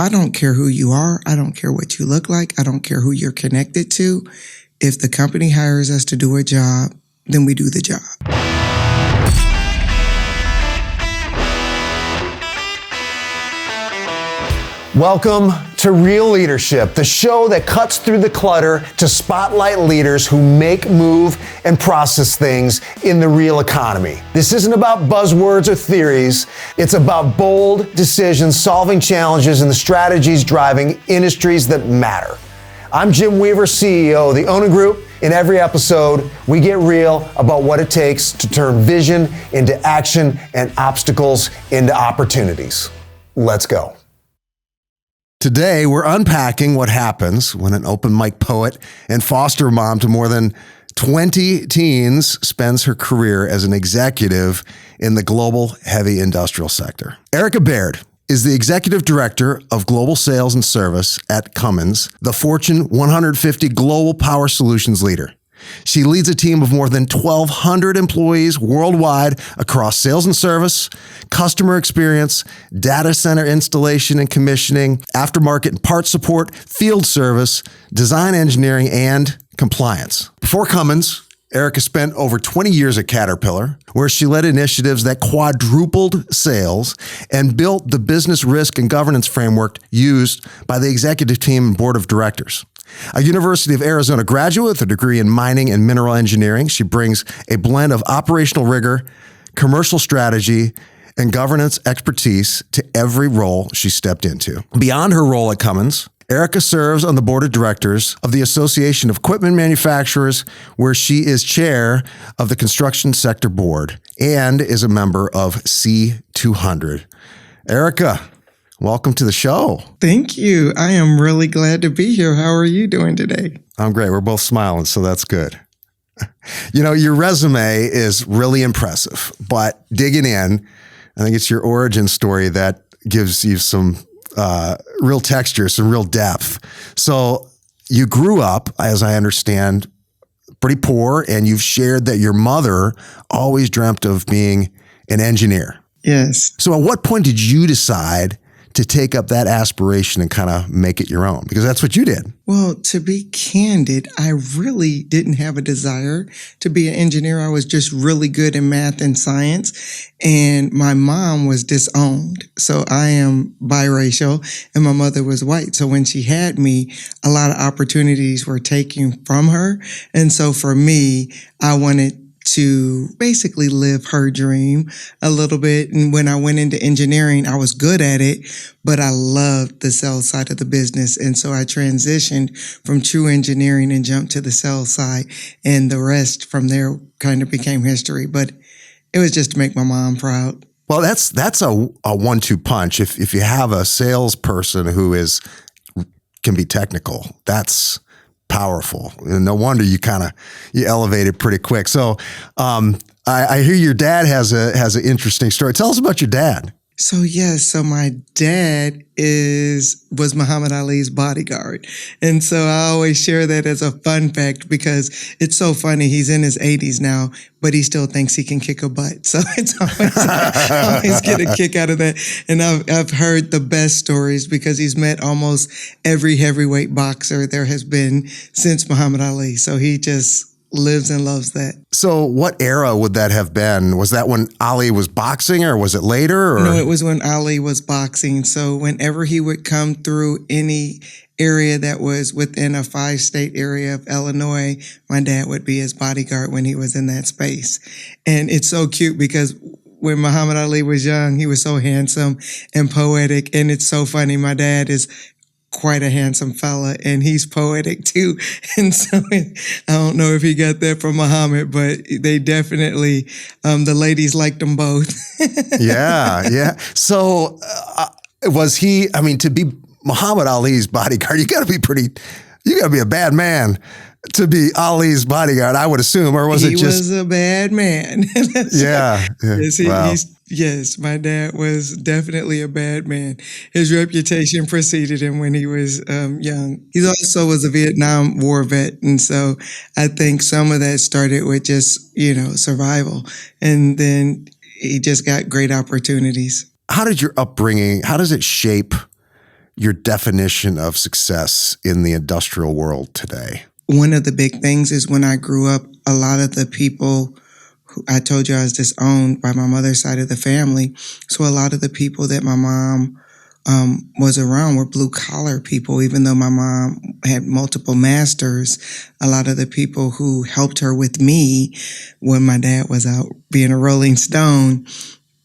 I don't care who you are. I don't care what you look like. I don't care who you're connected to. If the company hires us to do a job, then we do the job. Welcome to Real Leadership, the show that cuts through the clutter to spotlight leaders who make, move, and process things in the real economy. This isn't about buzzwords or theories. It's about bold decisions, solving challenges, and the strategies driving industries that matter. I'm Jim Weaver, CEO of the Owning Group. In every episode, we get real about what it takes to turn vision into action and obstacles into opportunities. Let's go. Today, we're unpacking what happens when an open mic poet and foster mom to more than 20 teens spends her career as an executive in the global heavy industrial sector. Erica Baird is the executive director of global sales and service at Cummins, the Fortune 150 global power solutions leader. She leads a team of more than 1,200 employees worldwide across sales and service, customer experience, data center installation and commissioning, aftermarket and parts support, field service, design engineering, and compliance. Before Cummins, Erica spent over 20 years at Caterpillar, where she led initiatives that quadrupled sales and built the business risk and governance framework used by the executive team and board of directors. A University of Arizona graduate with a degree in mining and mineral engineering, she brings a blend of operational rigor, commercial strategy, and governance expertise to every role she stepped into. Beyond her role at Cummins, Erica serves on the board of directors of the Association of Equipment Manufacturers, where she is chair of the construction sector board and is a member of C200. Erica, welcome to the show. Thank you. I am really glad to be here. How are you doing today? I'm great. We're both smiling, so that's good. You know, your resume is really impressive, but digging in, I think it's your origin story that gives you some real texture, some real depth. So you grew up, as I understand, pretty poor, and you've shared that your mother always dreamt of being an engineer. Yes. So at what point did you decide to take up that aspiration and kind of make it your own? Because that's what you did. Well, to be candid, I really didn't have a desire to be an engineer. I was just really good in math and science. And my mom was disowned. So I am biracial and my mother was white. So when she had me, a lot of opportunities were taken from her. And so for me, I wanted to basically live her dream a little bit. And when I went into engineering, I was good at it, but I loved the sales side of the business. And so I transitioned from true engineering and jumped to the sales side. And the rest from there kind of became history. But it was just to make my mom proud. Well, that's a 1-2 punch. If you have a salesperson who can be technical, that's powerful. And no wonder you elevated pretty quick. So I hear your dad has an interesting story. Tell us about your dad. So my dad was Muhammad Ali's bodyguard. And so I always share that as a fun fact because it's so funny. He's in his 80s now, but he still thinks he can kick a butt. So it's I always get a kick out of that. And I've heard the best stories because he's met almost every heavyweight boxer there has been since Muhammad Ali. So he just lives and loves that. So what era would that have been? Was that when Ali was boxing or was it later? Or? No, it was when Ali was boxing. So whenever he would come through any area that was within a 5-state area of Illinois, my dad would be his bodyguard when he was in that space. And it's so cute because when Muhammad Ali was young, he was so handsome and poetic. And it's so funny. My dad is quite a handsome fella and he's poetic too. And so I don't know if he got that from Muhammad, but they definitely, the ladies liked them both. Yeah. So was he, to be Muhammad Ali's bodyguard, you gotta be a bad man to be Ali's bodyguard, I would assume, or was it just... He was a bad man. Yeah. Yes, my dad was definitely a bad man. His reputation preceded him when he was young. He also was a Vietnam War vet, and so I think some of that started with just, survival. And then he just got great opportunities. How did your upbringing, how does it shape your definition of success in the industrial world today? One of the big things is when I grew up, a lot of the people I told you I was disowned by my mother's side of the family. So a lot of the people that my mom was around were blue collar people. Even though my mom had multiple masters, a lot of the people who helped her with me when my dad was out being a Rolling Stone,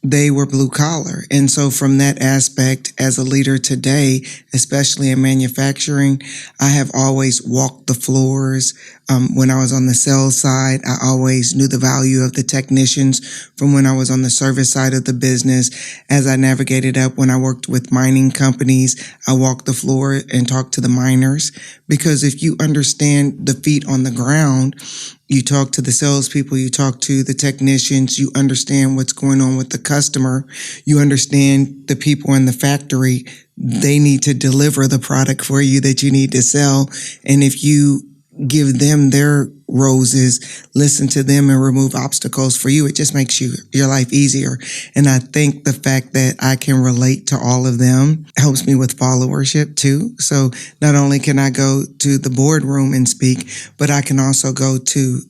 they were blue collar. And so from that aspect, as a leader today, especially in manufacturing, I have always walked the floors. When I was on the sales side, I always knew the value of the technicians from when I was on the service side of the business. As I navigated up, when I worked with mining companies, I walked the floor and talked to the miners. Because if you understand the feet on the ground, you talk to the salespeople, you talk to the technicians, you understand what's going on with the customer, you understand the people in the factory, they need to deliver the product for you that you need to sell. And if you give them their roses, listen to them and remove obstacles for you, it just makes your life easier. And I think the fact that I can relate to all of them helps me with followership too. So not only can I go to the boardroom and speak, but I can also go to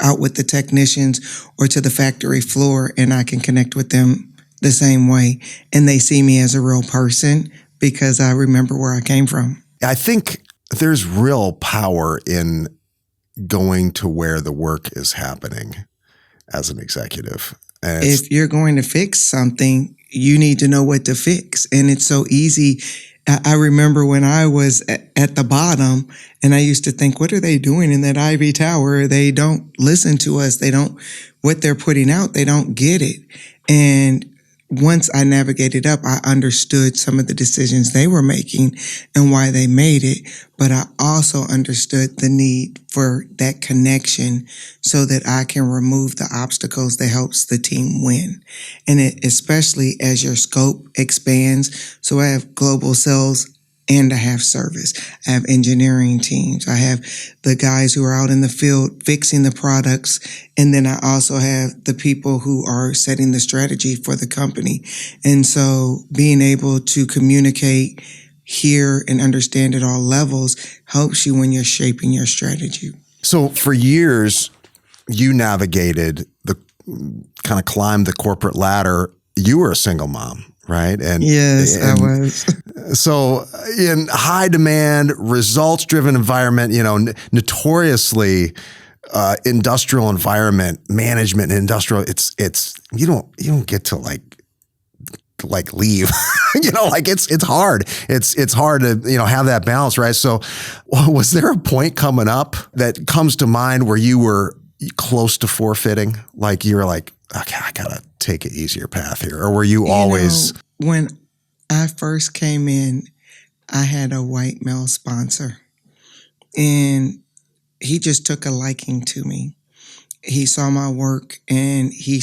out with the technicians or to the factory floor, and I can connect with them the same way. And they see me as a real person because I remember where I came from. I think there's real power in going to where the work is happening as an executive. And if you're going to fix something, you need to know what to fix. And it's so easy. I remember when I was at the bottom and I used to think, what are they doing in that Ivy Tower? They don't listen to us. What they're putting out, they don't get it. And once I navigated up, I understood some of the decisions they were making and why they made it. But I also understood the need for that connection so that I can remove the obstacles that helps the team win. And especially as your scope expands. So I have global sales and I have service. I have engineering teams. I have the guys who are out in the field fixing the products. And then I also have the people who are setting the strategy for the company. And so being able to communicate, hear, and understand at all levels helps you when you're shaping your strategy. So for years, you navigated kind of climbed the corporate ladder. You were a single mom, right? Yes, I was. So in high demand, results driven environment, notoriously industrial environment, management and industrial, it's you don't get to like leave, it's hard. It's hard to, have that balance, right? So was there a point coming up that comes to mind where you were close to forfeiting? Like you were like, okay, I gotta take an easier path here. Or were you always? When I first came in, I had a white male sponsor and he just took a liking to me. He saw my work and he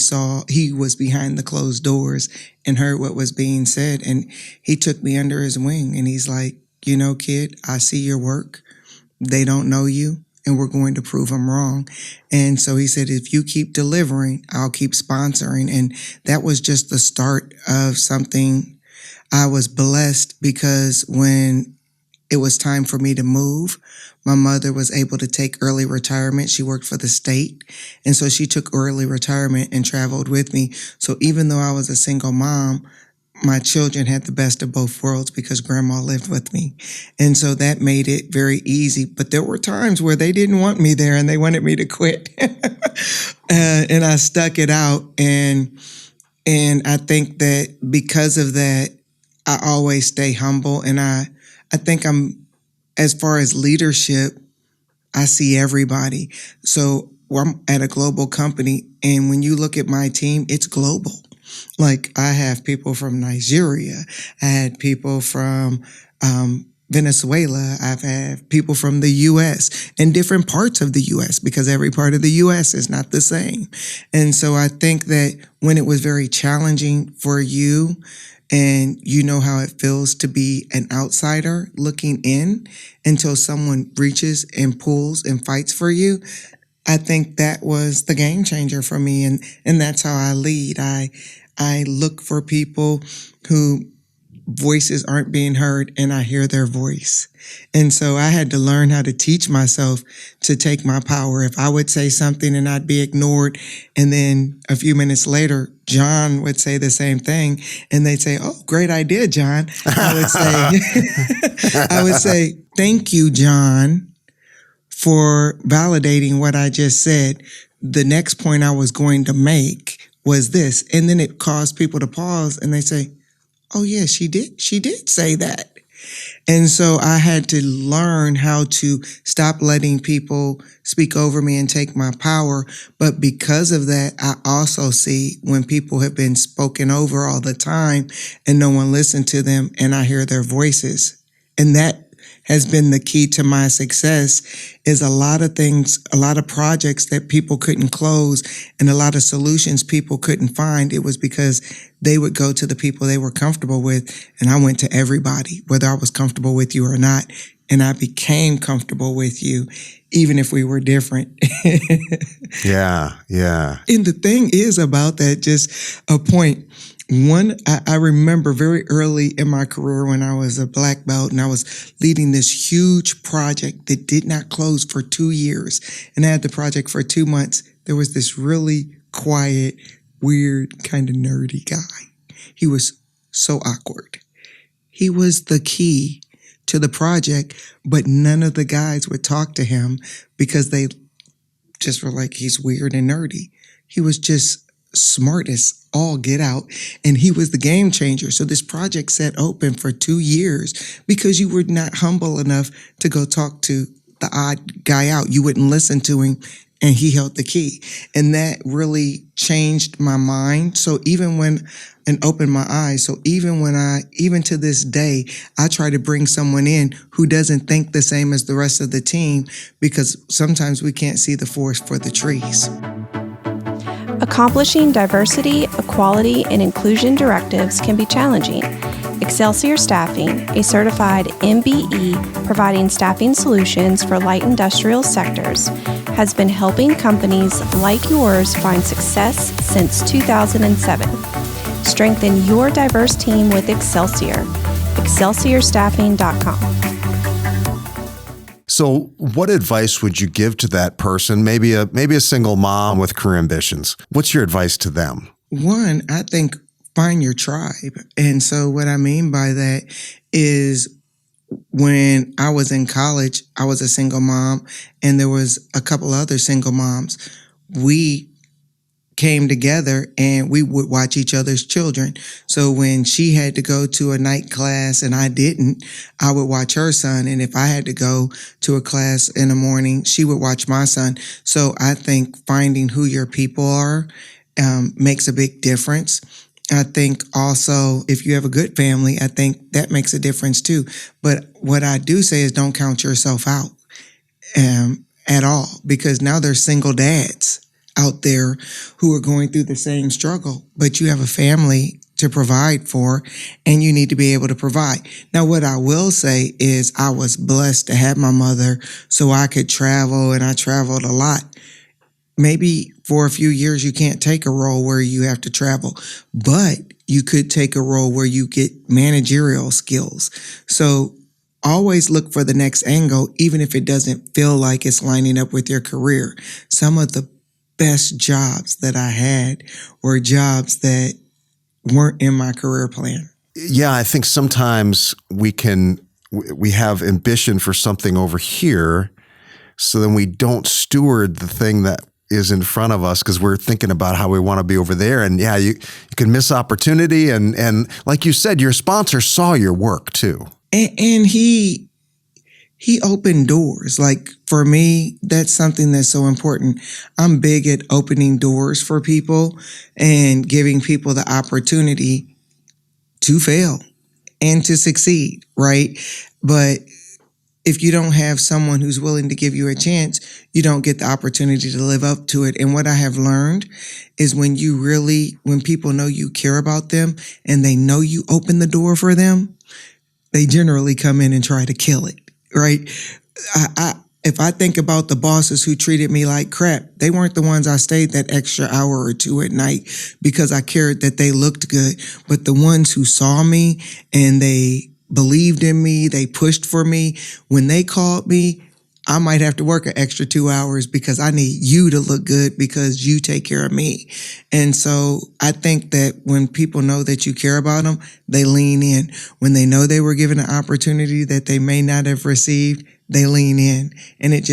was behind the closed doors and heard what was being said. And he took me under his wing and he's like, kid, I see your work. They don't know you and we're going to prove them wrong. And so he said, if you keep delivering, I'll keep sponsoring. And that was just the start of something. I was blessed because when it was time for me to move, my mother was able to take early retirement. She worked for the state. And so she took early retirement and traveled with me. So even though I was a single mom, my children had the best of both worlds because grandma lived with me. And so that made it very easy. But there were times where they didn't want me there and they wanted me to quit. And I stuck it out. And I think that because of that, I always stay humble. And I think as far as leadership, I see everybody. So I'm at a global company. And when you look at my team, it's global. Like I have people from Nigeria. I had people from Venezuela. I've had people from the U.S. and different parts of the U.S. because every part of the U.S. is not the same. And so I think that when it was very challenging for you and you know how it feels to be an outsider looking in until someone reaches and pulls and fights for you, I think that was the game changer for me. And that's how I lead. I look for people who voices aren't being heard and I hear their voice. And so I had to learn how to teach myself to take my power. If I would say something and I'd be ignored, and then a few minutes later, John would say the same thing and they'd say, "Oh, great idea, John." I would say, "Thank you, John, for validating what I just said. The next point I was going to make was this." And then it caused people to pause and they say, "Oh yeah, she did say that." And so I had to learn how to stop letting people speak over me and take my power. But because of that, I also see when people have been spoken over all the time and no one listened to them, and I hear their voices. And that has been the key to my success, is a lot of things, a lot of projects that people couldn't close and a lot of solutions people couldn't find. It was because they would go to the people they were comfortable with, and I went to everybody, whether I was comfortable with you or not, and I became comfortable with you, even if we were different. Yeah. And the thing is about that, just a point. One, I remember very early in my career when I was a black belt and I was leading this huge project that did not close for 2 years. And I had the project for 2 months. There was this really quiet, weird, kind of nerdy guy. He was so awkward. He was the key to the project, but none of the guys would talk to him because they just were like, he's weird and nerdy. He was just smart as all get out, and he was the game changer. So this project sat open for 2 years because you were not humble enough to go talk to the odd guy out. You wouldn't listen to him, and he held the key. And that really changed my mind. So and opened my eyes. So even to this day, I try to bring someone in who doesn't think the same as the rest of the team, because sometimes we can't see the forest for the trees. Accomplishing diversity, equality, and inclusion directives can be challenging. Excelsior Staffing, a certified MBE providing staffing solutions for light industrial sectors, has been helping companies like yours find success since 2007. Strengthen your diverse team with Excelsior. ExcelsiorStaffing.com. So what advice would you give to that person, maybe a single mom with career ambitions? What's your advice to them? One, I think find your tribe. And so what I mean by that is when I was in college, I was a single mom and there was a couple other single moms. We came together and we would watch each other's children. So when she had to go to a night class and I didn't, I would watch her son. And if I had to go to a class in the morning, she would watch my son. So I think finding who your people are makes a big difference. I think also if you have a good family, I think that makes a difference too. But what I do say is don't count yourself out at all, because now there's single dads out there who are going through the same struggle, but you have a family to provide for and you need to be able to provide. Now, what I will say is I was blessed to have my mother so I could travel, and I traveled a lot. Maybe for a few years you can't take a role where you have to travel, but you could take a role where you get managerial skills. So always look for the next angle, even if it doesn't feel like it's lining up with your career. Some of the best jobs that I had were jobs that weren't in my career plan. Yeah, I think sometimes we have ambition for something over here, so then we don't steward the thing that is in front of us because we're thinking about how we want to be over there. And yeah, you can miss opportunity. And like you said, your sponsor saw your work too. And he opened doors. Like for me, that's something that's so important. I'm big at opening doors for people and giving people the opportunity to fail and to succeed, right? But if you don't have someone who's willing to give you a chance, you don't get the opportunity to live up to it. And what I have learned is when people know you care about them and they know you open the door for them, they generally come in and try to kill it. Right. if I think about the bosses who treated me like crap, they weren't the ones I stayed that extra hour or two at night because I cared that they looked good. But the ones who saw me and they believed in me, they pushed for me, when they called me, I might have to work an extra 2 hours because I need you to look good because you take care of me. And so I think that when people know that you care about them, they lean in. When they know they were given an opportunity that they may not have received, they lean in. And it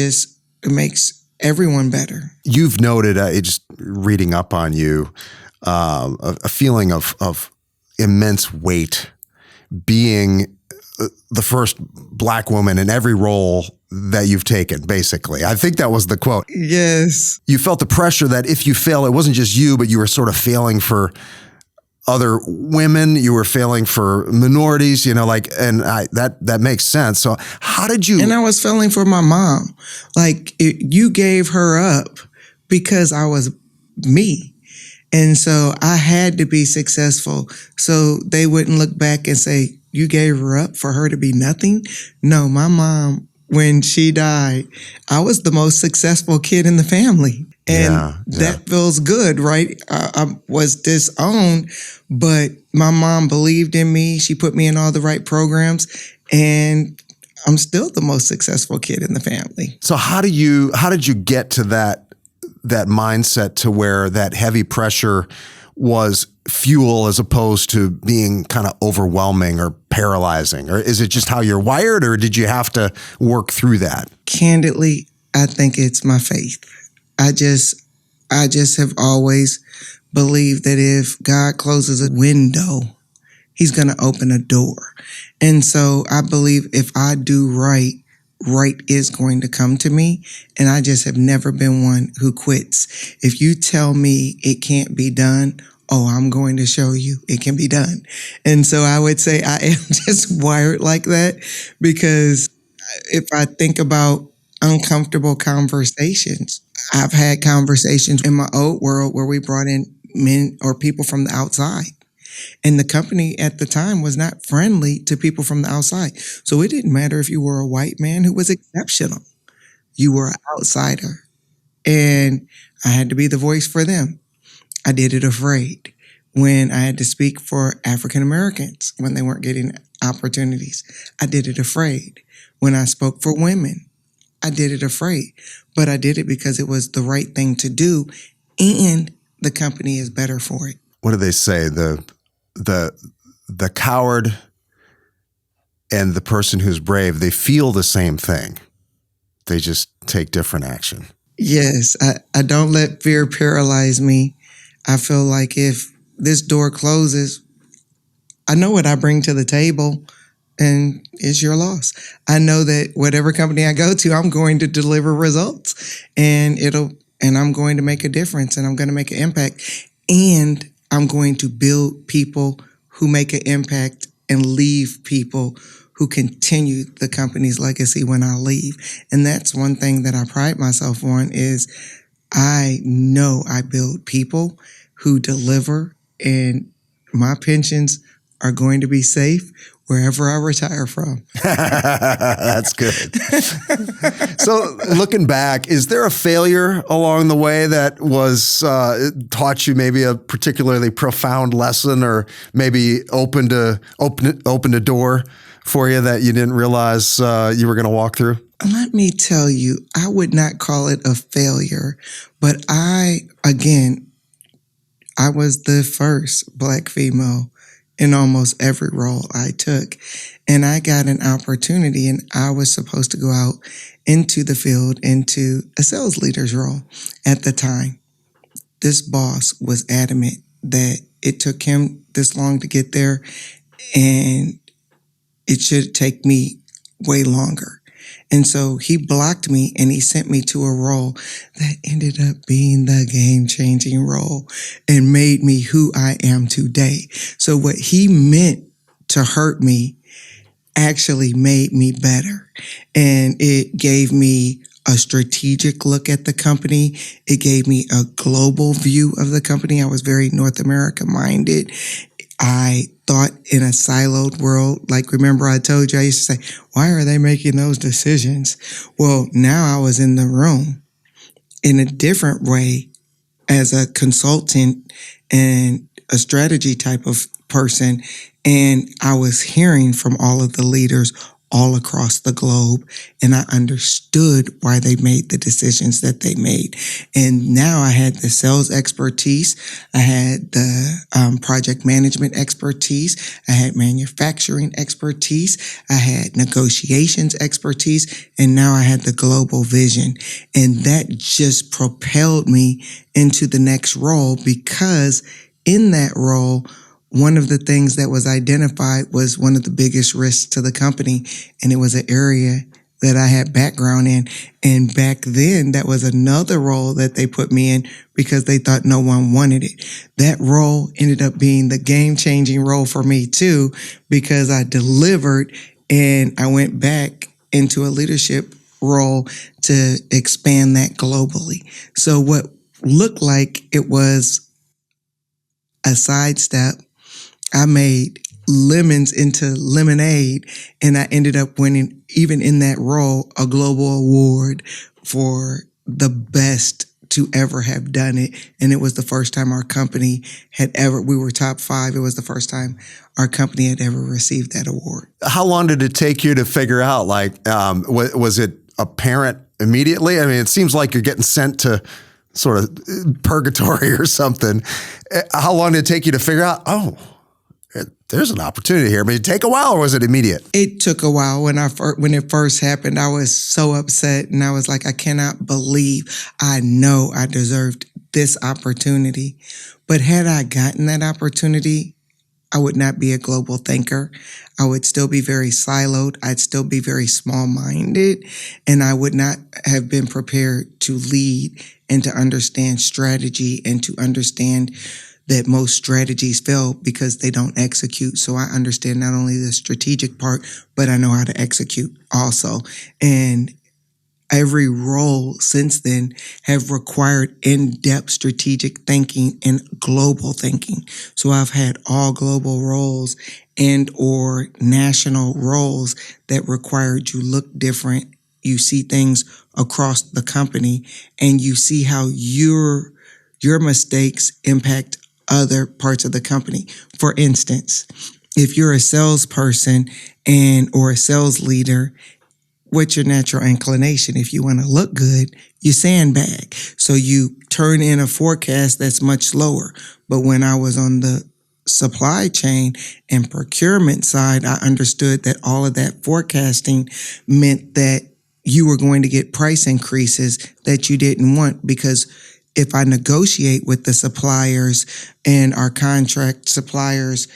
makes everyone better. You've noted, just reading up on you, a feeling of immense weight being the first Black woman in every role that you've taken, basically. I think that was the quote. Yes. You felt the pressure that if you fail, it wasn't just you, but you were sort of failing for other women. You were failing for minorities, and that makes sense. So how did you? And I was failing for my mom. You gave her up because I was me. And so I had to be successful so they wouldn't look back and say, you gave her up for her to be nothing? No, my mom, when she died, I was the most successful kid in the family. And that feels good, right? I was disowned, but my mom believed in me. She put me in all the right programs, and I'm still the most successful kid in the family. So how did you get to that mindset to where that heavy pressure was fuel as opposed to being kind of overwhelming or paralyzing? Or is it just how you're wired, or did you have to work through that? Candidly, I think it's my faith. I just have always believed that if God closes a window, he's going to open a door. And so I believe if I do right, right is going to come to me. And I just have never been one who quits. If you tell me it can't be done, I'm going to show you it can be done. And so I would say I am just wired like that, because if I think about uncomfortable conversations, I've had conversations in my old world where we brought in men or people from the outside. And the company at the time was not friendly to people from the outside. So it didn't matter if you were a white man who was exceptional. You were an outsider. And I had to be the voice for them. I did it afraid. When I had to speak for African Americans when they weren't getting opportunities, I did it afraid. When I spoke for women, I did it afraid. But I did it because it was the right thing to do, and the company is better for it. What do they say? The coward and the person who's brave, they feel the same thing. They just take different action. Yes, I don't let fear paralyze me. I feel like if this door closes, I know what I bring to the table, and it's your loss. I know that whatever company I go to, I'm going to deliver results, and I'm going to make a difference, and I'm going to make an impact, and I'm going to build people who make an impact and leave people who continue the company's legacy when I leave. And that's one thing that I pride myself on is I know I build people who deliver, and my pensions are going to be safe wherever I retire from. That's good. So looking back, is there a failure along the way that was taught you maybe a particularly profound lesson, or maybe opened a door for you that you didn't realize you were going to walk through? Let me tell you, I would not call it a failure, but I was the first Black female in almost every role I took. And I got an opportunity, and I was supposed to go out into the field, into a sales leader's role at the time. This boss was adamant that it took him this long to get there, and it should take me way longer. And so he blocked me, and he sent me to a role that ended up being the game-changing role and made me who I am today. So what he meant to hurt me actually made me better. And it gave me a strategic look at the company. It gave me a global view of the company. I was very North America minded. I thought in a siloed world. Like, remember I told you, I used to say, why are they making those decisions? Well, now I was in the room in a different way as a consultant and a strategy type of person. And I was hearing from all of the leaders all across the globe, and I understood why they made the decisions that they made. And now I had the sales expertise, I had the project management expertise, I had manufacturing expertise, I had negotiations expertise, and now I had the global vision. And that just propelled me into the next role, because in that role, one of the things that was identified was one of the biggest risks to the company, and it was an area that I had background in. And back then, that was another role that they put me in because they thought no one wanted it. That role ended up being the game-changing role for me too, because I delivered and I went back into a leadership role to expand that globally. So what looked like it was a sidestep, I made lemons into lemonade, and I ended up winning, even in that role, a global award for the best to ever have done it. And it was the first time our company we were top 5. It was the first time our company had ever received that award. How long did it take you to figure out, like, was it apparent immediately? I mean, it seems like you're getting sent to sort of purgatory or something. How long did it take you to figure out, oh, there's an opportunity here? I mean, did it take a while, or was it immediate? It took a while. When it first happened, I was so upset, and I was like, I cannot believe I know I deserved this opportunity. But had I gotten that opportunity, I would not be a global thinker. I would still be very siloed. I'd still be very small-minded, and I would not have been prepared to lead and to understand strategy and to understand that most strategies fail because they don't execute. So I understand not only the strategic part, but I know how to execute also. And every role since then have required in-depth strategic thinking and global thinking. So I've had all global roles and or national roles that required you look different. You see things across the company, and you see how your mistakes impact other parts of the company. For instance, if you're a salesperson or a sales leader, what's your natural inclination? If you want to look good, you sandbag. So you turn in a forecast that's much lower. But when I was on the supply chain and procurement side, I understood that all of that forecasting meant that you were going to get price increases that you didn't want, because if I negotiate with the suppliers and our contract suppliers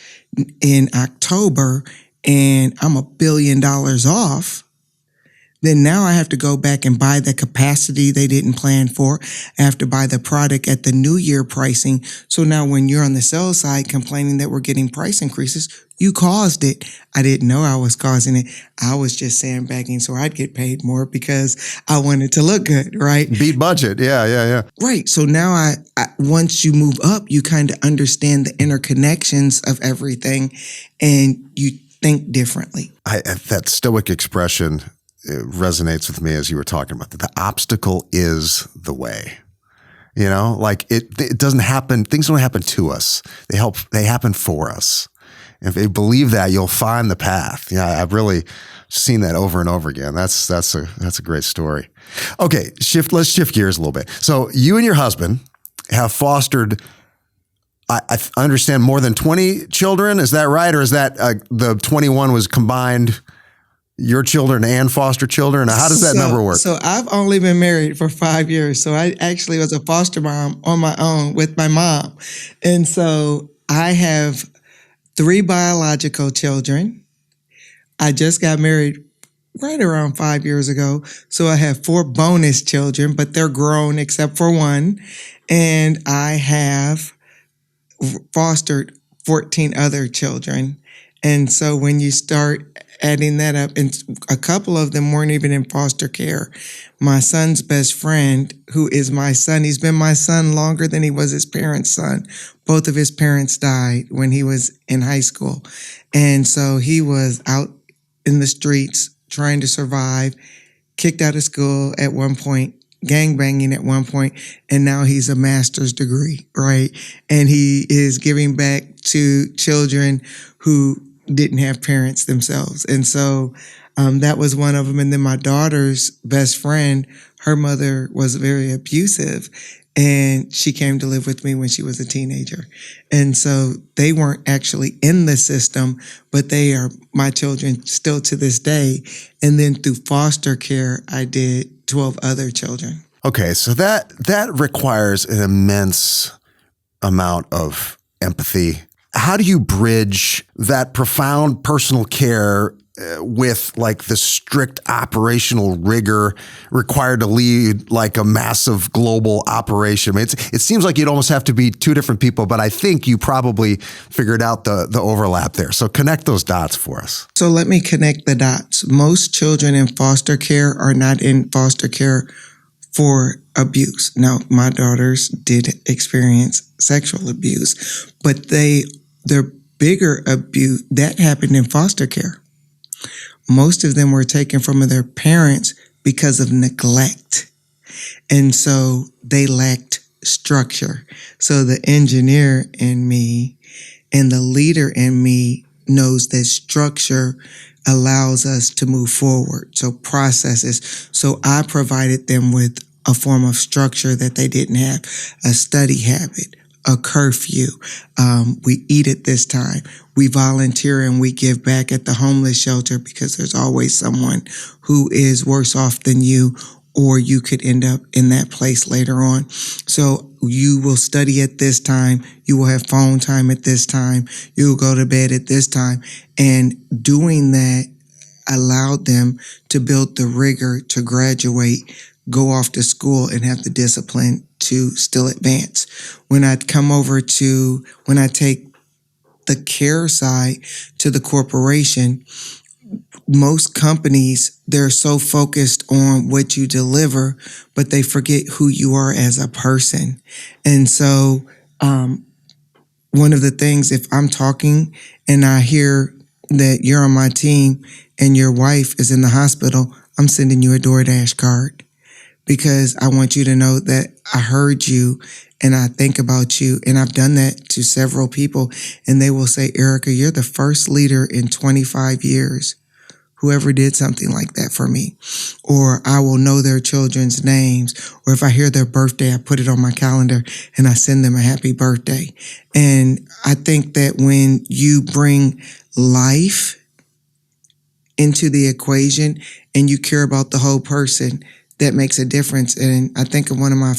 in October and I'm $1 billion off, then now I have to go back and buy the capacity they didn't plan for. I have to buy the product at the new year pricing. So now when you're on the sales side complaining that we're getting price increases, you caused it. I didn't know I was causing it. I was just sandbagging so I'd get paid more because I wanted to look good, right? Beat budget. Yeah. Right. So now I once you move up, you kind of understand the interconnections of everything and you think differently. That stoic expression, it resonates with me as you were talking about that. The obstacle is the way. You know, like it doesn't happen. Things don't happen to us. They happen for us. And if they believe that, you'll find the path. Yeah, I've really seen that over and over again. That's a great story. Okay, let's shift gears a little bit. So you and your husband have fostered, I understand, more than 20 children. Is that right? Or is that the 21 was combined, your children and foster children? How does that number work? So I've only been married for 5 years. So I actually was a foster mom on my own with my mom. And so I have 3 biological children. I just got married right around 5 years ago. So I have 4 bonus children, but they're grown except for one. And I have fostered 14 other children. And so when you start adding that up, and a couple of them weren't even in foster care. My son's best friend, who is my son, he's been my son longer than he was his parents' son. Both of his parents died when he was in high school. And so he was out in the streets trying to survive, kicked out of school at one point, gangbanging at one point, and now he's a master's degree, right? And he is giving back to children who didn't have parents themselves. And so that was one of them. And then my daughter's best friend, her mother was very abusive, and she came to live with me when she was a teenager. And so they weren't actually in the system, but they are my children still to this day. And then through foster care, I did 12 other children. Okay, so that requires an immense amount of empathy. How do you bridge that profound personal care with like the strict operational rigor required to lead like a massive global operation? I mean, it seems like you'd almost have to be two different people, but I think you probably figured out the overlap there. So connect those dots for us. So let me connect the dots. Most children in foster care are not in foster care for abuse. Now, my daughters did experience sexual abuse, but their bigger abuse, that happened in foster care. Most of them were taken from their parents because of neglect. And so they lacked structure. So the engineer in me and the leader in me knows that structure allows us to move forward. So processes. So I provided them with a form of structure that they didn't have, a study habit, a curfew. We eat at this time. We volunteer and we give back at the homeless shelter because there's always someone who is worse off than you, or you could end up in that place later on. So you will study at this time. You will have phone time at this time. You will go to bed at this time. And doing that allowed them to build the rigor to graduate, go off to school, and have the discipline to still advance. When I take the care side to the corporation, most companies, they're so focused on what you deliver, but they forget who you are as a person. And so one of the things, if I'm talking and I hear that you're on my team and your wife is in the hospital, I'm sending you a DoorDash card, because I want you to know that I heard you and I think about you. And I've done that to several people, and they will say, Erica, you're the first leader in 25 years who ever did something like that for me. Or I will know their children's names. Or if I hear their birthday, I put it on my calendar and I send them a happy birthday. And I think that when you bring life into the equation and you care about the whole person, that makes a difference. And I think of one of my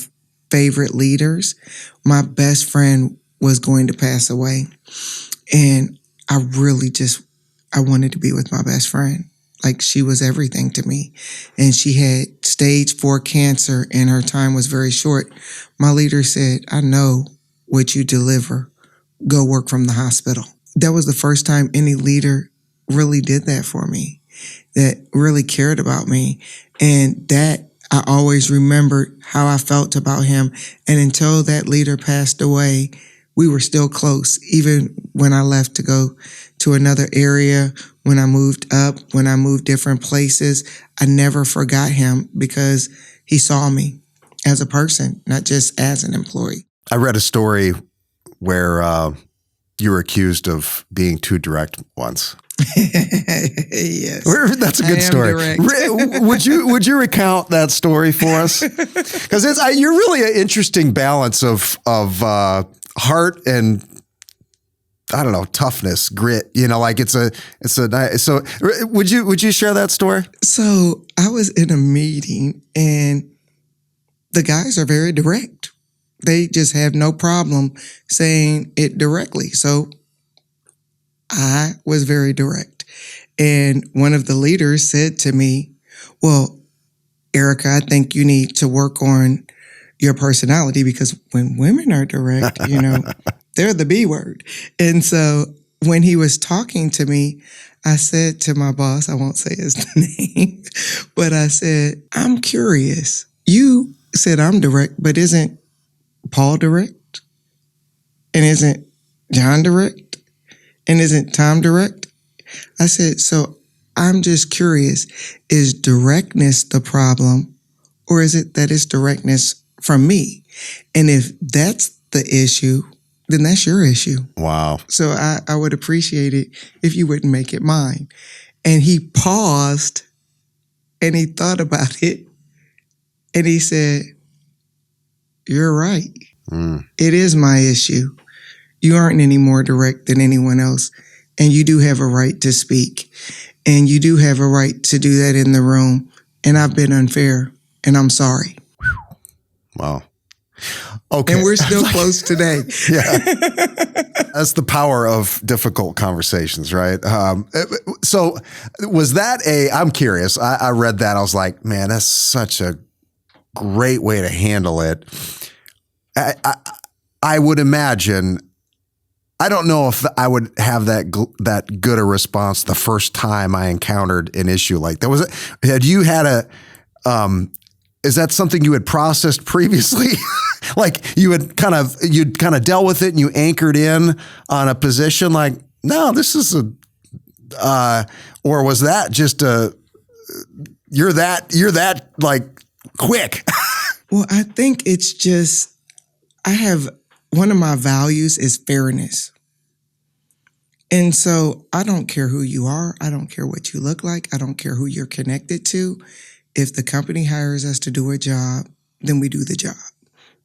favorite leaders. My best friend was going to pass away. And I wanted to be with my best friend. Like, she was everything to me. And she had stage 4 cancer and her time was very short. My leader said, I know what you deliver. Go work from the hospital. That was the first time any leader really did that for me, that really cared about me. And that I always remembered how I felt about him. And until that leader passed away, we were still close. Even when I left to go to another area, when I moved up, when I moved different places, I never forgot him because he saw me as a person, not just as an employee. I read a story where you were accused of being too direct once. Yes, that's a good story. Would you recount that story for us? Because you're really an interesting balance of heart and, I don't know, toughness, grit. You know, like so would you share that story? So I was in a meeting and the guys are very direct. They just have no problem saying it directly. So I was very direct. And one of the leaders said to me, well, Erica, I think you need to work on your personality, because when women are direct, they're the B word. And so when he was talking to me, I said to my boss, I won't say his name, but I said, I'm curious. You said I'm direct, but isn't Paul direct? And isn't John direct? And isn't Tom direct? I said, so I'm just curious, is directness the problem, or is it that it's directness from me? And if that's the issue, then that's your issue. Wow. So I would appreciate it if you wouldn't make it mine. And he paused and he thought about it and he said, you're right. It is my issue. You aren't any more direct than anyone else. And you do have a right to speak. And you do have a right to do that in the room. And I've been unfair. And I'm sorry. Wow. Okay. And we're still close today. Yeah. That's the power of difficult conversations, right? So was that I'm curious. I read that. I was like, man, that's such a great way to handle it. I would imagine, I don't know if I would have that good a response the first time I encountered an issue like that. Had you had is that something you had processed previously? Like you'd kind of dealt with it and you anchored in on a position like, no, this is or was that just you're that like quick? Well, I think it's just, one of my values is fairness. And so I don't care who you are. I don't care what you look like. I don't care who you're connected to. If the company hires us to do a job, then we do the job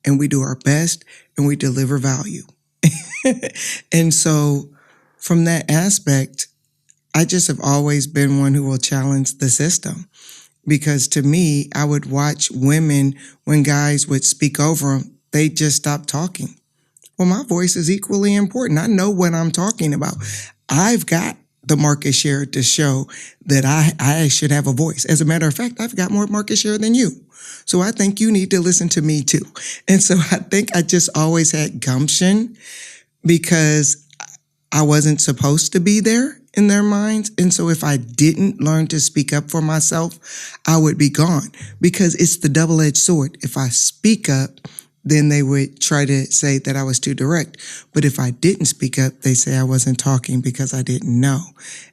and we do our best and we deliver value. And so from that aspect, I just have always been one who will challenge the system, because to me, I would watch women when guys would speak over them, they just stop talking. Well, my voice is equally important. I know what I'm talking about. I've got the market share to show that I should have a voice. As a matter of fact, I've got more market share than you. So I think you need to listen to me too. And so I think I just always had gumption because I wasn't supposed to be there in their minds. And so if I didn't learn to speak up for myself, I would be gone, because it's the double-edged sword. If I speak up, then they would try to say that I was too direct. But if I didn't speak up, they say I wasn't talking because I didn't know.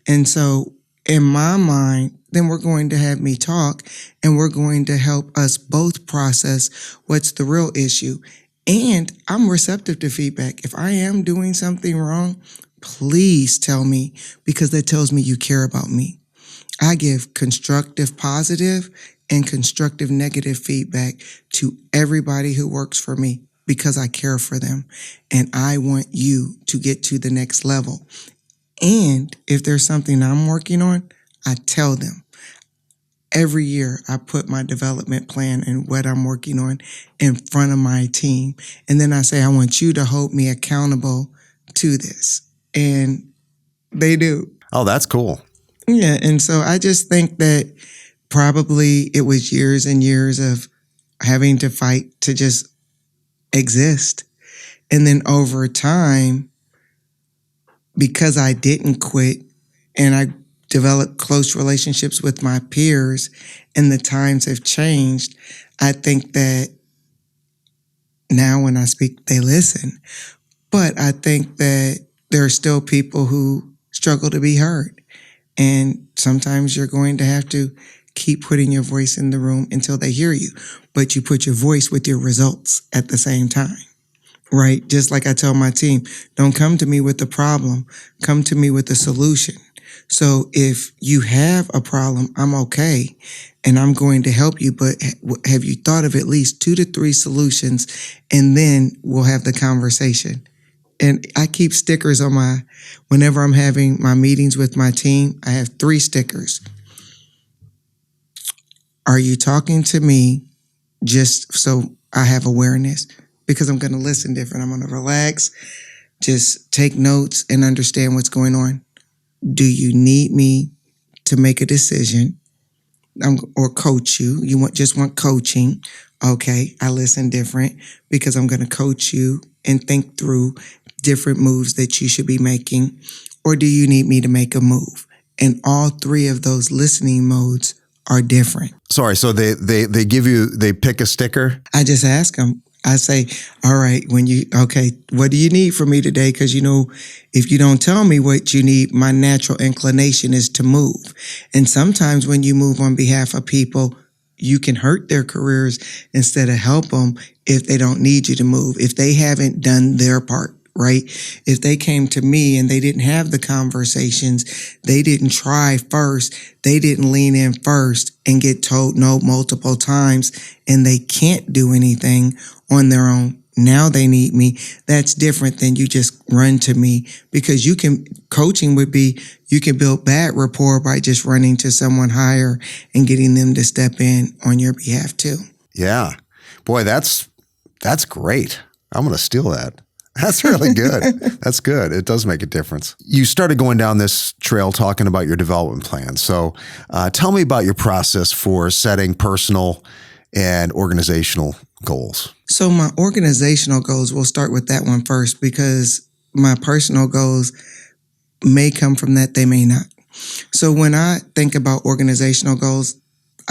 And so in my mind, then we're going to have me talk and we're going to help us both process what's the real issue. And I'm receptive to feedback. If I am doing something wrong, please tell me, because that tells me you care about me. I give constructive positive and constructive negative feedback to everybody who works for me because I care for them and I want you to get to the next level. And if there's something I'm working on, I tell them. Every year I put my development plan and what I'm working on in front of my team. And then I say, I want you to hold me accountable to this. And they do. Oh, that's cool. Yeah. And so I just think that probably it was years and years of having to fight to just exist. And then over time, because I didn't quit and I developed close relationships with my peers and the times have changed, I think that now when I speak, they listen. But I think that there are still people who struggle to be heard. And sometimes you're going to have to keep putting your voice in the room until they hear you. But you put your voice with your results at the same time, right? Just like I tell my team, don't come to me with the problem. Come to me with the solution. So if you have a problem, I'm okay. And I'm going to help you. But have you thought of at least 2 to 3 solutions? And then we'll have the conversation. And I keep stickers on whenever I'm having my meetings with my team, I have 3 stickers. Are you talking to me just so I have awareness? Because I'm going to listen different. I'm going to relax, just take notes and understand what's going on. Do you need me to make a decision or coach you? You just want coaching. Okay, I listen different because I'm going to coach you and think through different moves that you should be making. or do you need me to make a move? And all three of those listening modes are different. Sorry, so they pick a sticker? I just ask them. I say, all right, what do you need from me today? Because, if you don't tell me what you need, my natural inclination is to move. And sometimes when you move on behalf of people, you can hurt their careers instead of help them if they don't need you to move, if they haven't done their part. Right? If they came to me and they didn't have the conversations, they didn't try first, they didn't lean in first and get told no multiple times, and they can't do anything on their own. Now they need me. That's different than you just run to me, because coaching would be, you can build bad rapport by just running to someone higher and getting them to step in on your behalf too. Yeah. Boy, that's great. I'm going to steal that. That's really good. That's good. It does make a difference. You started going down this trail talking about your development plan. So tell me about your process for setting personal and organizational goals. So my organizational goals, we'll start with that one first, because my personal goals may come from that, they may not. So when I think about organizational goals,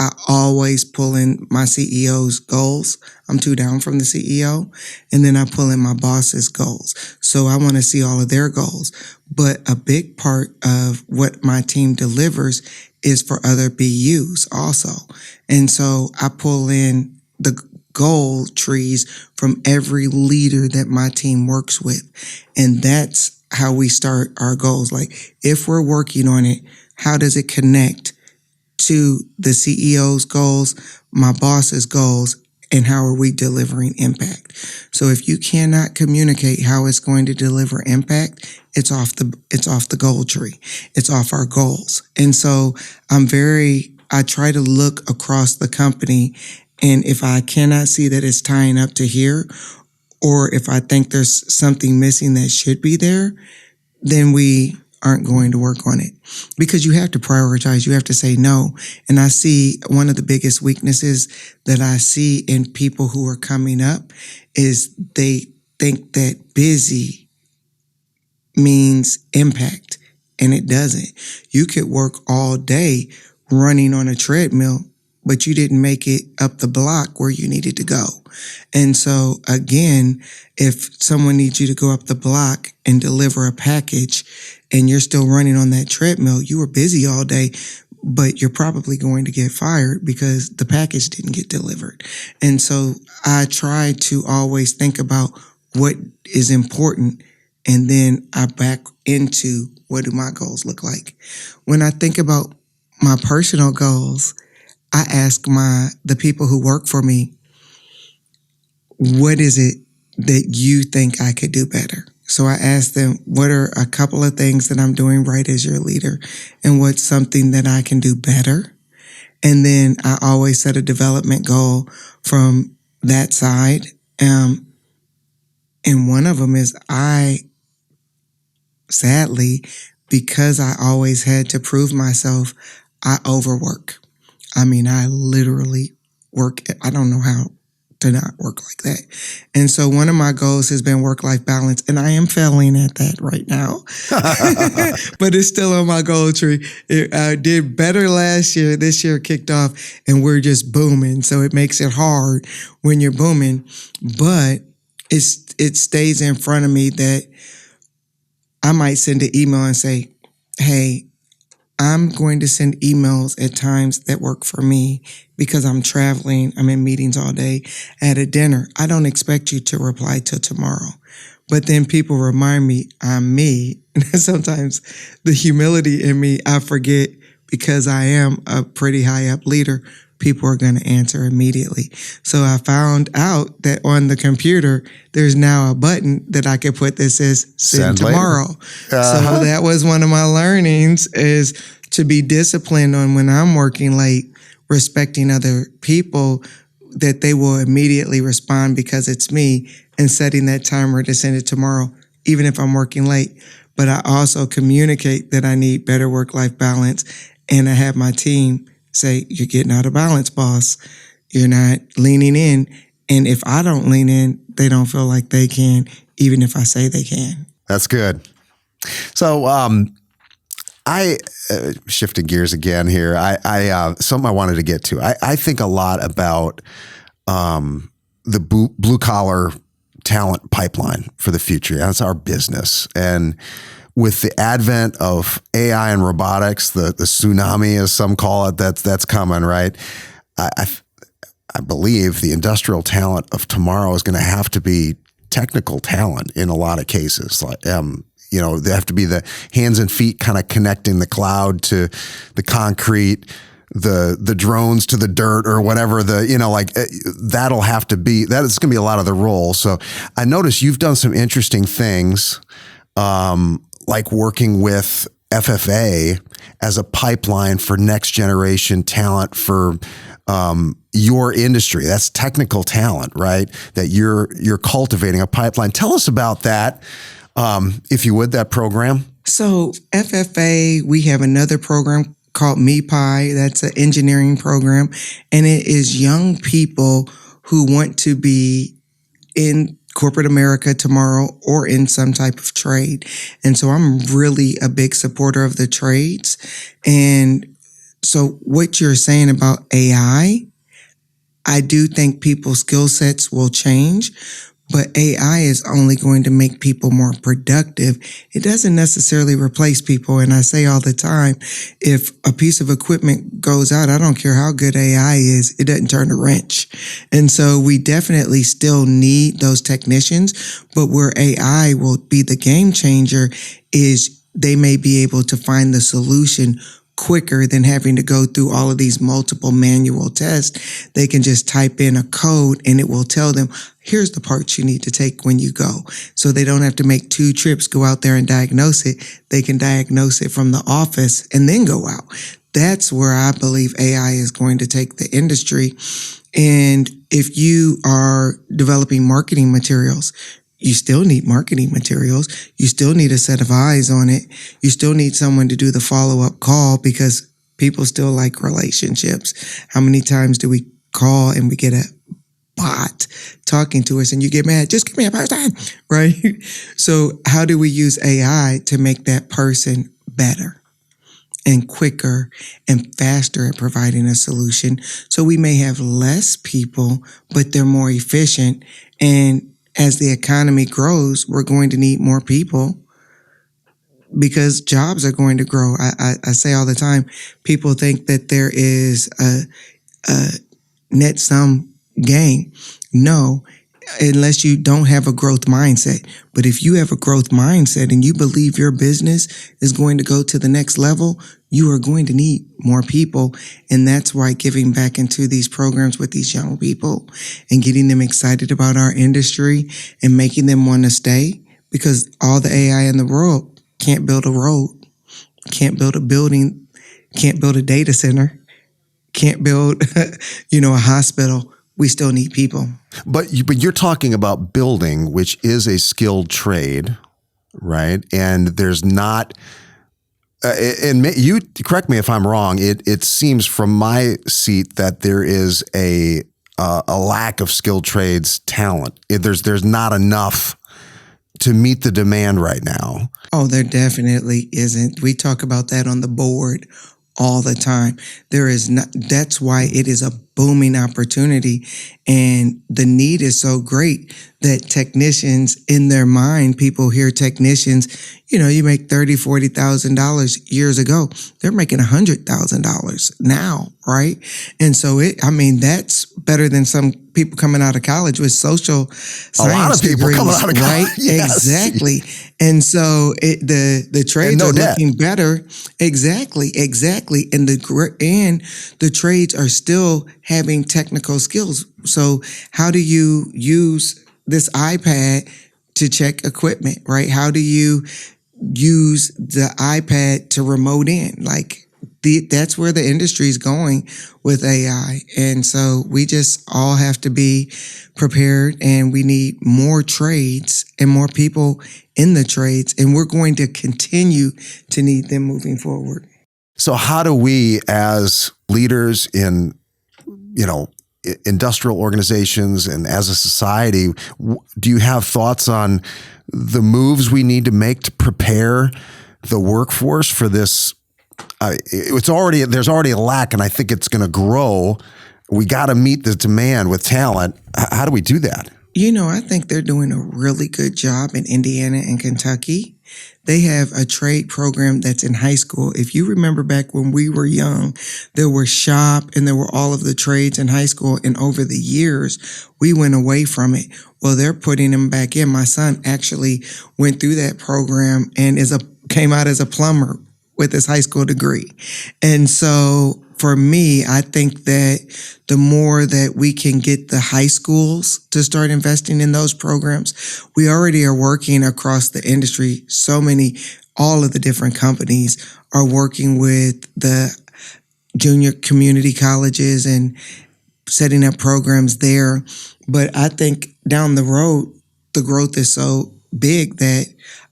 I always pull in my CEO's goals. I'm too down from the CEO. And then I pull in my boss's goals. So I want to see all of their goals. But a big part of what my team delivers is for other BUs also. And so I pull in the goal trees from every leader that my team works with. And that's how we start our goals. Like, if we're working on it, how does it connect to the CEO's goals, my boss's goals, and how are we delivering impact? So if you cannot communicate how it's going to deliver impact, it's off the goal tree. It's off our goals. And so I try to look across the company, and if I cannot see that it's tying up to here, or if I think there's something missing that should be there, then we aren't going to work on it, because you have to prioritize. You have to say no. And I see one of the biggest weaknesses that I see in people who are coming up is they think that busy means impact, and it doesn't. You could work all day running on a treadmill, but you didn't make it up the block where you needed to go. And so again, if someone needs you to go up the block and deliver a package and you're still running on that treadmill, you were busy all day, but you're probably going to get fired because the package didn't get delivered. And so I try to always think about what is important, and then I back into what do my goals look like. When I think about my personal goals, I ask the people who work for me, what is it that you think I could do better? So I ask them, what are a couple of things that I'm doing right as your leader, and what's something that I can do better? And then I always set a development goal from that side. And one of them is sadly, because I always had to prove myself, I overwork. I mean, I literally work. I don't know how to not work like that. And so one of my goals has been work-life balance, and I am failing at that right now, but it's still on my goal tree. I did better last year. This year kicked off and we're just booming. So it makes it hard when you're booming, but it stays in front of me that I might send an email and say, hey, I'm going to send emails at times that work for me because I'm traveling. I'm in meetings all day at a dinner. I don't expect you to reply till tomorrow. But then people remind me I'm me. And sometimes the humility in me, I forget, because I am a pretty high up leader. People are going to answer immediately. So I found out that on the computer, there's now a button that I could put that says send tomorrow. So that was one of my learnings, is to be disciplined on when I'm working late, respecting other people, that they will immediately respond because it's me, and setting that timer to send it tomorrow, even if I'm working late. But I also communicate that I need better work-life balance, and I have my team say, you're getting out of balance, boss. You're not leaning in. And if I don't lean in, they don't feel like they can, even if I say they can. That's good. So, I shifted gears again here. I something I wanted to get to. I think a lot about the blue collar talent pipeline for the future. That's our business. And with the advent of AI and robotics, the tsunami, as some call it, that's coming, right? I believe the industrial talent of tomorrow is going to have to be technical talent in a lot of cases. Like, they have to be the hands and feet kind of connecting the cloud to the concrete, the drones to the dirt, or whatever that'll have to be, that is going to be a lot of the role. So I noticed you've done some interesting things, like working with FFA as a pipeline for next generation talent for your industry. That's technical talent, right? That you're cultivating a pipeline. Tell us about that, if you would, that program. So FFA, we have another program called MEPI. That's an engineering program, and it is young people who want to be in corporate America tomorrow or in some type of trade. And so I'm really a big supporter of the trades. And so what you're saying about AI, I do think people's skill sets will change, but AI is only going to make people more productive. It doesn't necessarily replace people. And I say all the time, if a piece of equipment goes out, I don't care how good AI is, it doesn't turn a wrench. And so we definitely still need those technicians, but where AI will be the game changer is they may be able to find the solution quicker than having to go through all of these multiple manual tests. They can just type in a code and it will tell them, here's the parts you need to take when you go. So they don't have to make 2 trips, go out there and diagnose it. They can diagnose it from the office and then go out. That's where I believe AI is going to take the industry. And if you are developing marketing materials, you still need marketing materials. You still need a set of eyes on it. You still need someone to do the follow-up call because people still like relationships. How many times do we call and we get a bot talking to us and you get mad? Just give me a person, right? So how do we use AI to make that person better and quicker and faster at providing a solution? So we may have less people, but they're more efficient. And as the economy grows, we're going to need more people because jobs are going to grow. I say all the time, people think that there is a net sum game. No, unless you don't have a growth mindset. But if you have a growth mindset and you believe your business is going to go to the next level, you are going to need more people. And that's why giving back into these programs with these young people and getting them excited about our industry and making them want to stay, because all the AI in the world can't build a road, can't build a building, can't build a data center, can't build, a hospital. We still need people. But you're talking about building, which is a skilled trade, right? And there's not, and you correct me if I'm wrong. It seems from my seat that there is a lack of skilled trades talent. There's not enough to meet the demand right now. Oh, there definitely isn't. We talk about that on the board all the time. There is not, that's why it is a booming opportunity. And the need is so great that technicians in their mind, people hear technicians, you make $30,000, $40,000 years ago. They're making $100,000 now, right? And so that's better than some people coming out of college with social science. A lot of people degrees, coming out of college. Right? Yes. Exactly. And so the trades are looking better. Exactly. And the trades are still having technical skills. So how do you use this iPad to check equipment, right? How do you use the iPad to remote in? That's where the industry is going with AI. And so we just all have to be prepared, and we need more trades and more people in the trades. And we're going to continue to need them moving forward. So how do we as leaders in, industrial organizations and as a society, do you have thoughts on the moves we need to make to prepare the workforce for this? There's already a lack, and I think it's going to grow. We got to meet the demand with talent. How do we do that? I think they're doing a really good job in Indiana and Kentucky. They have a trade program that's in high school. If you remember back when we were young, there were shop and there were all of the trades in high school. And over the years, we went away from it. Well, they're putting them back in. My son actually went through that program and came out as a plumber with his high school degree. And so for me, I think that the more that we can get the high schools to start investing in those programs, we already are working across the industry. All of the different companies are working with the junior community colleges and setting up programs there. But I think down the road, the growth is so big that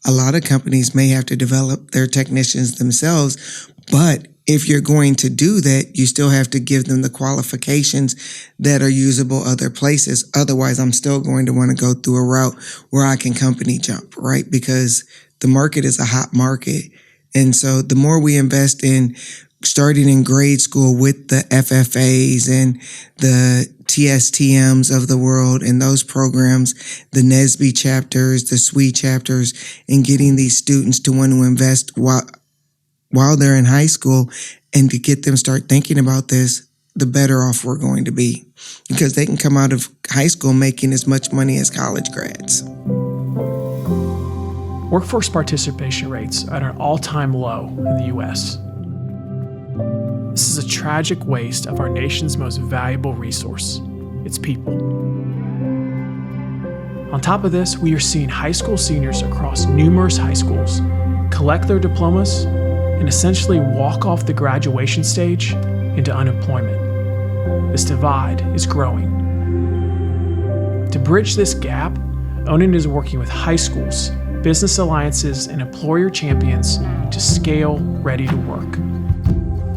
a lot of companies may have to develop their technicians themselves. But if you're going to do that, you still have to give them the qualifications that are usable other places. Otherwise, I'm still going to want to go through a route where I can company jump, right? Because the market is a hot market. And so the more we invest in starting in grade school with the FFAs and the TSTMs of the world and those programs, the NSBE chapters, the SWE chapters, and getting these students to want to invest while they're in high school and to get them start thinking about this, the better off we're going to be, because they can come out of high school making as much money as college grads. Workforce participation rates are at an all-time low in the U.S. This is a tragic waste of our nation's most valuable resource, its people. On top of this, we are seeing high school seniors across numerous high schools collect their diplomas and essentially walk off the graduation stage into unemployment. This divide is growing. To bridge this gap, Onan is working with high schools, business alliances, and employer champions to scale Ready to Work.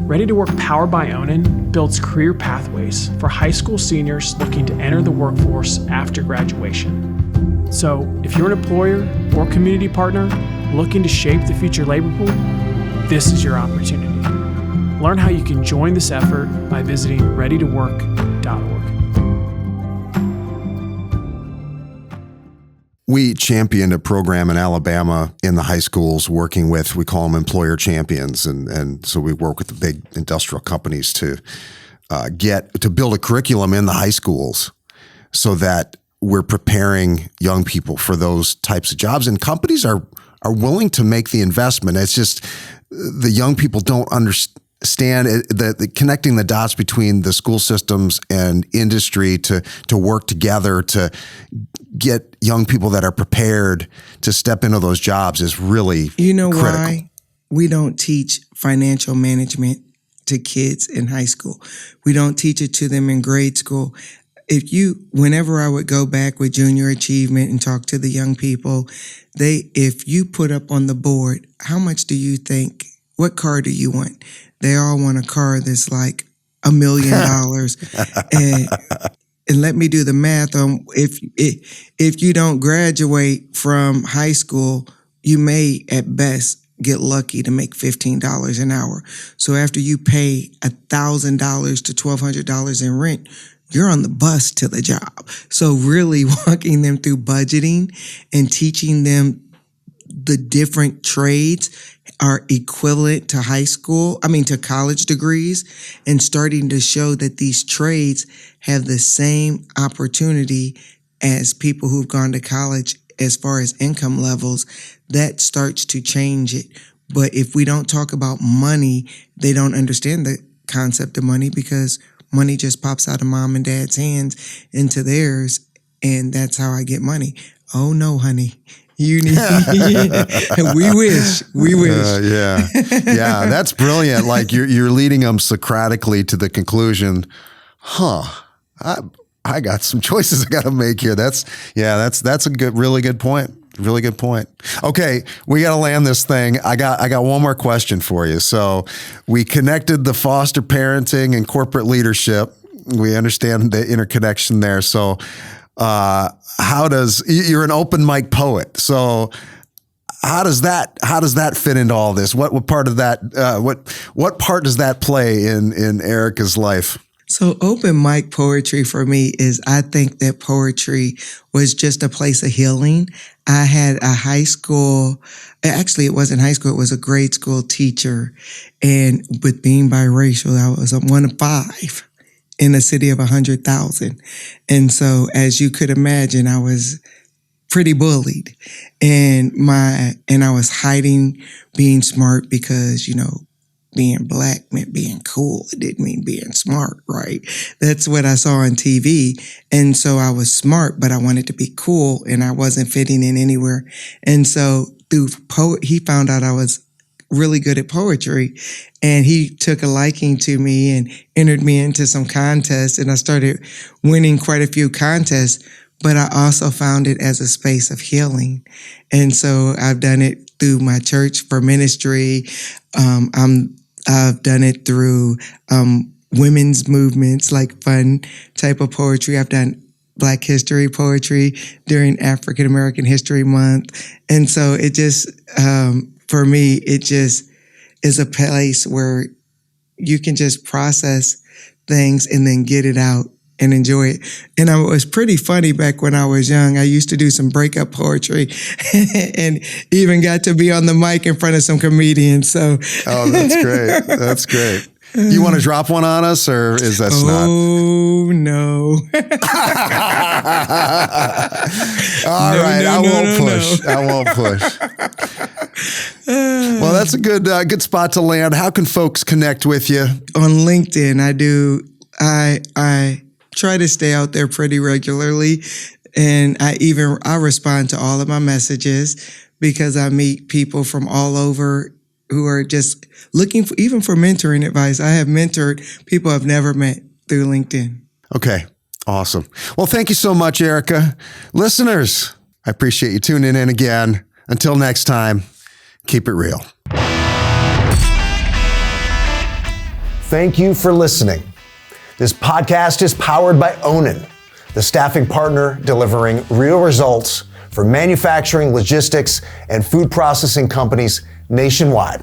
Ready to Work powered by Onan builds career pathways for high school seniors looking to enter the workforce after graduation. So if you're an employer or community partner looking to shape the future labor pool, this is your opportunity. Learn how you can join this effort by visiting readytowork.org. We championed a program in Alabama in the high schools working with, we call them employer champions. And so we work with the big industrial companies to build a curriculum in the high schools so that we're preparing young people for those types of jobs. And companies are willing to make the investment. It's just the young people don't understand the connecting the dots between the school systems and industry to work together to get young people that are prepared to step into those jobs is really critical. Why we don't teach financial management to kids in high school? We don't teach it to them in grade school. Whenever I would go back with junior achievement and talk to the young people, if you put up on the board, how much do you think, what car do you want? They all want a car that's like $1 million. and let me do the math on if you don't graduate from high school, you may at best get lucky to make $15 an hour. So after you pay $1,000 to $1,200 in rent, you're on the bus to the job. So really walking them through budgeting and teaching them the different trades are equivalent to to college degrees, and starting to show that these trades have the same opportunity as people who've gone to college as far as income levels, that starts to change it. But if we don't talk about money, they don't understand the concept of money because money just pops out of mom and dad's hands into theirs, and that's how I get money. Oh no, honey. You need, we wish. Yeah, that's brilliant. Like you're leading them Socratically to the conclusion, I got some choices I got to make here. That's a really good point. Really good point. Okay, we got to land this thing. I got one more question for you. So we connected the foster parenting and corporate leadership We understand the interconnection there. So you're an open mic poet. So how does that fit into all this? What part of that, what part does that play in Erica's life? So open mic poetry for me is, I think that poetry was just a place of healing. I had a high school, actually it wasn't high school, it was a grade school teacher. And with being biracial, I was one of 5 in a city of 100,000. And so as you could imagine, I was pretty bullied, and I was hiding being smart because, being black meant being cool. It didn't mean being smart, right? That's what I saw on TV. And so I was smart, but I wanted to be cool, and I wasn't fitting in anywhere. And so he found out I was really good at poetry, and he took a liking to me and entered me into some contests, and I started winning quite a few contests. But I also found it as a space of healing. And so I've done it through my church for ministry. I've done it through women's movements, like fun type of poetry. I've done Black History poetry during African American History Month. And so it just, for me, it just is a place where you can just process things and then get it out and enjoy it. And it was pretty funny back when I was young. I used to do some breakup poetry and even got to be on the mic in front of some comedians. So, oh, that's great. That's great. You want to drop one on us, or is that not? Oh, no. All right. I won't push. Well, that's a good spot to land. How can folks connect with you? On LinkedIn, I try to stay out there pretty regularly. And I respond to all of my messages because I meet people from all over who are just looking for, even for mentoring advice. I have mentored people I've never met through LinkedIn. Okay. Awesome. Well, thank you so much, Erica. Listeners, I appreciate you tuning in again. Until next time, keep it real. Thank you for listening. This podcast is powered by Onin, the staffing partner delivering real results for manufacturing, logistics, and food processing companies nationwide.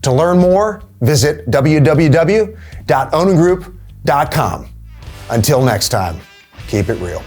To learn more, visit www.oningroup.com. Until next time, keep it real.